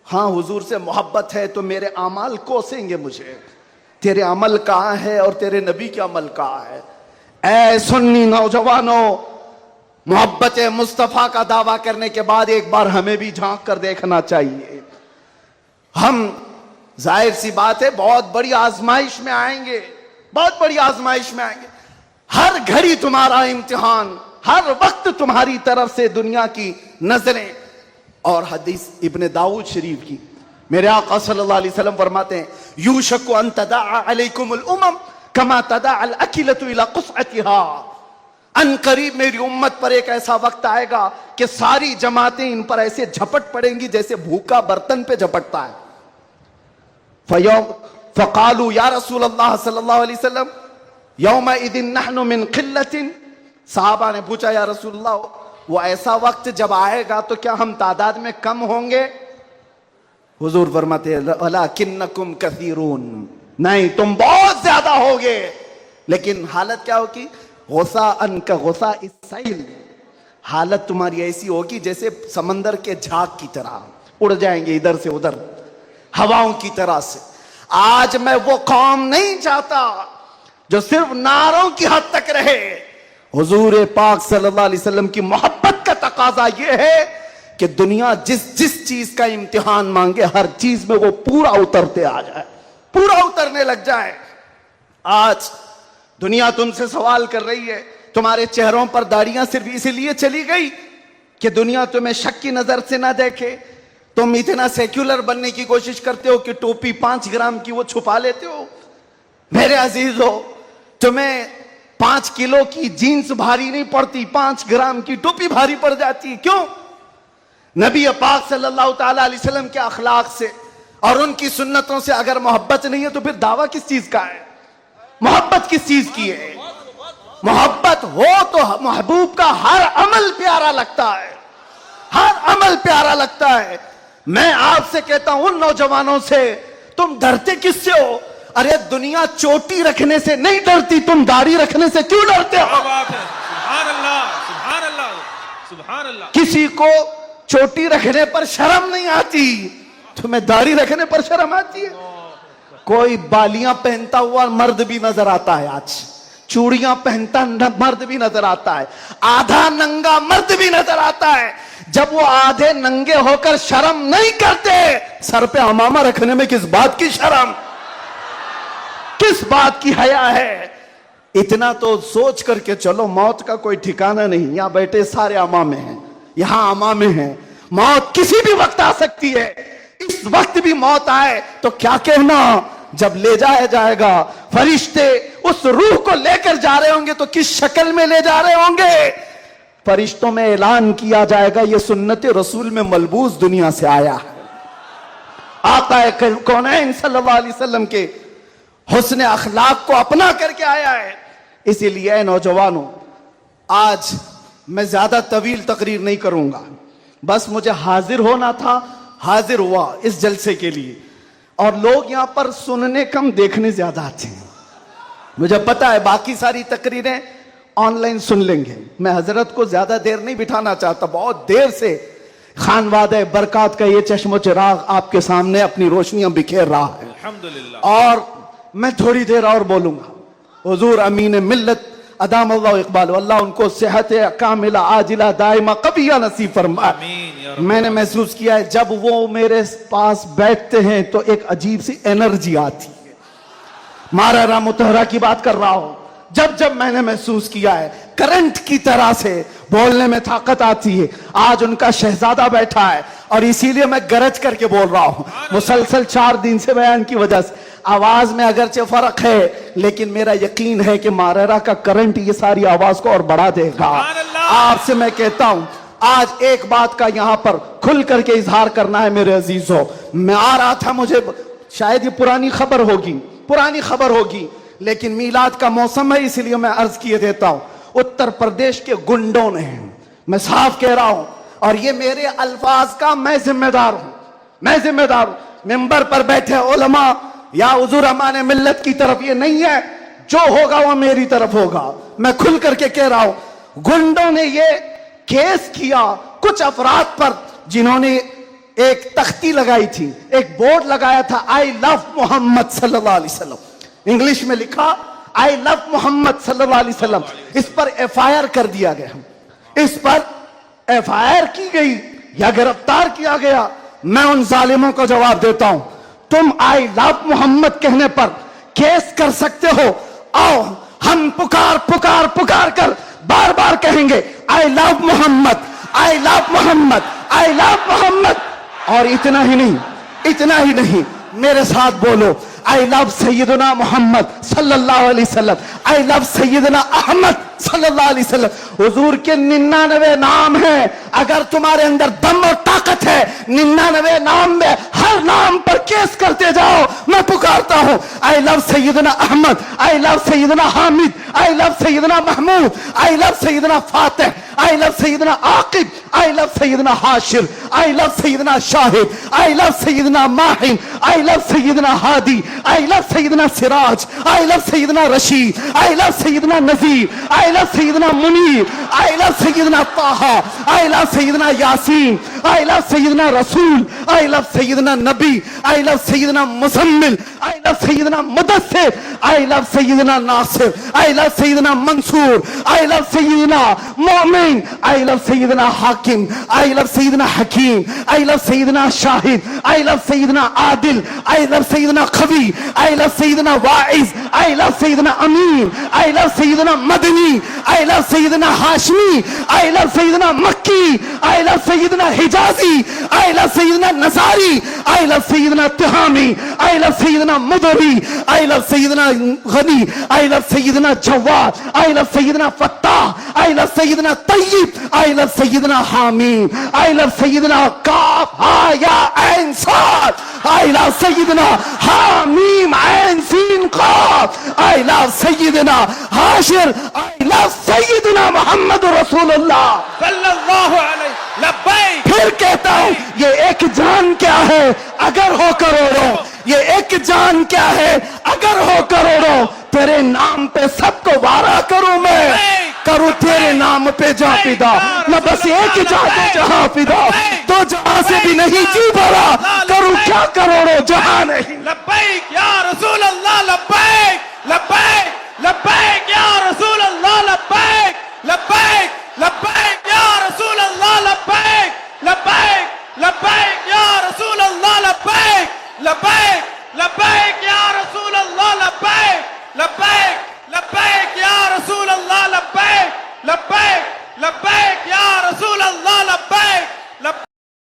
ہاں حضور سے محبت ہے تو میرے اعمال کوسیں گے مجھے، تیرے عمل کہاں ہے اور تیرے نبی کے عمل کہاں ہے؟ اے سنی نوجوانوں، محبت مصطفیٰ کا دعویٰ کرنے کے بعد ایک بار ہمیں بھی جھانک کر دیکھنا چاہیے۔ ہم ظاہر سی بات ہے بہت بڑی آزمائش میں آئیں گے، بہت بڑی آزمائش میں آئیں گے۔ ہر گھڑی تمہارا امتحان، ہر وقت تمہاری طرف سے دنیا کی نظریں۔ اور حدیث ابن داؤد شریف کی میرے آقا صلی اللہ علیہ وسلم فرماتے ہیں یوشک ان تداعى علیکم الامم کما تداعى الاکلۃ الى قصعتها، ان قریب میری امت پر ایک ایسا وقت آئے گا کہ ساری جماعتیں ان پر ایسے جھپٹ پڑیں گی جیسے بھوکا برتن پہ جھپٹتا ہے۔ فقالوا یا رسول اللہ صلی اللہ علیہ وسلم یومئذ نحن من قلۃ، صحابہ نے پوچھا یا رسول اللہ وہ ایسا وقت جب آئے گا تو کیا ہم تعداد میں کم ہوں گے؟ حضور فرماتے ہیں وَلَكِنَّكُمْ كَثِيرُونَ، نہیں تم بہت زیادہ ہوگے، لیکن حالت کیا ہوگی؟ غثاءً كَغُثَاءِ السَّيْلِ، حالت تمہاری ایسی ہوگی جیسے سمندر کے جھاگ کی طرح، اڑ جائیں گے ادھر سے ادھر ہواؤں کی طرح سے۔ آج میں وہ قوم نہیں چاہتا جو صرف نعروں کی حد تک رہے۔ حضور پاک صلی اللہ علیہ وسلم کی محبت کا تقاضا یہ ہے کہ دنیا جس چیز کا امتحان مانگے ہر چیز میں وہ پورا اترتے آ جائے، پورا اترنے لگ جائے۔ آج دنیا تم سے سوال کر رہی ہے، تمہارے چہروں پر داڑیاں صرف اسی لیے چلی گئی کہ دنیا تمہیں شک کی نظر سے نہ دیکھے؟ تم اتنا سیکولر بننے کی کوشش کرتے ہو کہ ٹوپی 5 گرام کی وہ چھپا لیتے ہو۔ میرے عزیزو، تمہیں 5 کلو کی جینس بھاری نہیں پڑتی، 5 گرام کی ٹوپی بھاری پڑ جاتی ہے۔ کیوں؟ نبی پاک صلی اللہ تعالیٰ علیہ وسلم کے اخلاق سے اور ان کی سنتوں سے اگر محبت نہیں ہے تو پھر دعویٰ کس چیز کا ہے؟ محبت کس چیز کی ہے؟ محبت ہو تو محبوب کا ہر عمل پیارا لگتا ہے، ہر عمل پیارا لگتا ہے۔ میں آپ سے کہتا ہوں ان نوجوانوں سے، تم ڈرتے کس سے ہو؟ ارے دنیا چوٹی رکھنے سے نہیں ڈرتی، تم داڑھی رکھنے سے کیوں ڈرتے ہو؟ سبحان اللہ، سبحان اللہ، سبحان اللہ۔ کسی کو چوٹی رکھنے پر شرم نہیں آتی، تمہیں داڑھی رکھنے پر شرم آتی ہے؟ کوئی بالیاں پہنتا ہوا مرد بھی نظر آتا ہے، آج چوڑیاں پہنتا مرد بھی نظر آتا ہے، آدھا ننگا مرد بھی نظر آتا ہے۔ جب وہ آدھے ننگے ہو کر شرم نہیں کرتے، سر پہ عمامہ رکھنے میں کس بات کی شرم، کس بات کی حیا ہے؟ اتنا تو سوچ کر کے چلو، موت کا کوئی ٹھکانہ نہیں، یہاں بیٹھے سارے امامے ہیں، یہاں امامے ہیں، موت کسی بھی وقت آ سکتی ہے۔ اس وقت بھی موت آئے تو کیا کہنا؟ جب لے جایا جائے گا، فرشتے اس روح کو لے کر جا رہے ہوں گے تو کس شکل میں لے جا رہے ہوں گے؟ فرشتوں میں اعلان کیا جائے گا یہ سنت رسول میں ملبوس دنیا سے آیا ہے، آقا کونین صلی اللہ علیہ وسلم کے حسن اخلاق کو اپنا کر کے آیا ہے۔ اسی لیے اے نوجوانوں، آج میں زیادہ طویل تقریر نہیں کروں گا، بس مجھے حاضر ہونا تھا، حاضر ہوا اس جلسے کے لیے۔ اور لوگ یہاں پر سننے کم دیکھنے زیادہ آتے ہیں، مجھے پتا ہے باقی ساری تقریریں آن لائن سن لیں گے۔ میں حضرت کو زیادہ دیر نہیں بٹھانا چاہتا، بہت دیر سے خانوادہ برکات کا یہ چشم و چراغ آپ کے سامنے اپنی روشنیاں بکھیر رہا ہے، الحمدللہ۔ اور میں تھوڑی دیر اور بولوں گا۔ حضور امین ملت ادام اللہ اقبال، اللہ ان کو صحت کاملہ عاجلہ دائمہ قبیہ نصیب فرمائے۔ آمین یا رب۔ میں نے محسوس کیا ہے جب وہ میرے پاس بیٹھتے ہیں تو ایک عجیب سی انرجی آتی ہے۔ مارا متحرہ کی بات کر رہا ہوں، جب میں نے محسوس کیا ہے کرنٹ کی طرح سے بولنے میں طاقت آتی ہے۔ آج ان کا شہزادہ بیٹھا ہے اور اسی لیے میں گرج کر کے بول رہا ہوں، مسلسل 4 دن سے بیان کی وجہ سے آواز میں اگرچہ فرق ہے، لیکن میرا یقین ہے کہ ماررہ کا کرنٹ یہ ساری آواز کو اور بڑھا دے گا۔ آپ سے میں کہتا ہوں آج ایک بات کا یہاں پر کھل کر کے اظہار کرنا ہے میرے عزیزوں۔ میں آ رہا تھا، مجھے شاید یہ پرانی خبر ہوگی لیکن میلاد کا موسم ہے اس لیے میں عرض کیے دیتا ہوں۔ اتر پردیش کے گنڈوں نے، میں صاف کہہ رہا ہوں اور یہ میرے الفاظ کا میں ذمہ دار ہوں، ممبر پر بیٹھے علماء یا حضور امان ملت کی طرف یہ نہیں ہے، جو ہوگا وہ میری طرف ہوگا، میں کھل کر کے کہہ رہا ہوں۔ گنڈوں نے یہ کیس کیا کچھ افراد پر جنہوں نے ایک تختی لگائی تھی, ایک بورڈ لگایا تھا, آئی لو محمد صلی اللہ علیہ وسلم, انگلش میں لکھا آئی لو محمد صلی اللہ علیہ وسلم. اس پر ایف آئی آر کر دیا گیا, اس پر ایف آئی آر کی گئی یا گرفتار کیا گیا. میں ان ظالموں کو جواب دیتا ہوں, تم آئی لو محمد کہنے پر کیس کر سکتے ہو, آؤ ہم پکار پکار پکار کر بار بار کہیں گے آئی لو محمد, آئی لو محمد, آئی لو محمد. اور اتنا ہی نہیں, اتنا ہی نہیں, میرے ساتھ بولو آئی لو سیدنا محمد صلی اللہ علیہ وسلم, آئی لو سیدنا احمد صلی اللہ علیہ وسلم. حضور کے 99 نام ہیں, اگر تمہارے اندر دم اور طاقت ہے 99 نام میں ہر نام پر کیس کرتے جاؤ. میں پکارتا ہوں آئی لو سیدنا احمد, آئی لو سیدنا حامد, آئی لو سیدنا محمود, آئی لو سیدنا فاتح, آئی لو سیدنا عاقب, آئی لو سیدنا حاشر, آئی لو سیدنا شاہد, آئی لو سیدنا ماہن, آئی لو سیدنا ہادی, آئی لو سیدنا سراج, آئی لو سیدنا رشید, آئی لو سیدنا نذیر, آئی لو سیدنا منیر, آئی لو سیدنا طہ, آئی لو سیدنا یاسین, آئی لو سیدنا رسول, آئی لو سیدنا نبی, آئی لو سیدنا مزمل, آئی لو سیدنا مدثر, آئی لو سیدنا ناصر, آئی لو سیدنا منصور, آئی لو سیدنا مومن, آئی لو سیدنا حاکم, آئی لو سیدنا حکیم, آئی لو سیدنا شاہد, آئی لو سیدنا عادل, آئی لو سیدنا قوی, آئی لو سیدنا واعظ, آئی لو سیدنا امین, آئی لو سیدنا مدنی, آئی لو سیدنا ہاشمی, آئی لو سیدنا مکی, آئی لو سیدنا حجازی, آئی لو سیدنا نصاری, آئی لو سیدنا تہامی, آئی لو سیدنا مدری, آئی لو سیدنا غنی, آئی لو سیدنا جواد, آئی لو سیدنا فتاح, آئی لو سیدنا طیب, آئی لو سیدنا حامیم, آئی لو سیدنا کاف ہا یا عین صاد, آئی لو سیدنا حامیم عین سین قاف, آئی لو سیدنا حاشر, آئی لو سیدنا محمد رسول اللہ صلی اللہ علیہ. لبیک. پھر کہتا ہوں یہ ایک جان کیا ہے اگر ہو کروڑوں, یہ ایک جان کیا ہے اگر ہو کروڑوں, تیرے نام پہ سب کو وارا کروں میں, کروں تیرے نام پہ جا فدا, نہ بس ایک جا دے جہاں فدا, تو جہاں سے بھی نہیں جی بھرا, کروں کیا کروڑوں جہاں نہیں. لبیک یا رسول اللہ. لبیک لبیک لبیک یا رسول اللہ. لبیک لبیک لبیک یا رسول اللہ. لبیک لبیک لبیک یا رسول اللہ. لبیک لبیک لبیک یا رسول اللہ. لبیک لبیک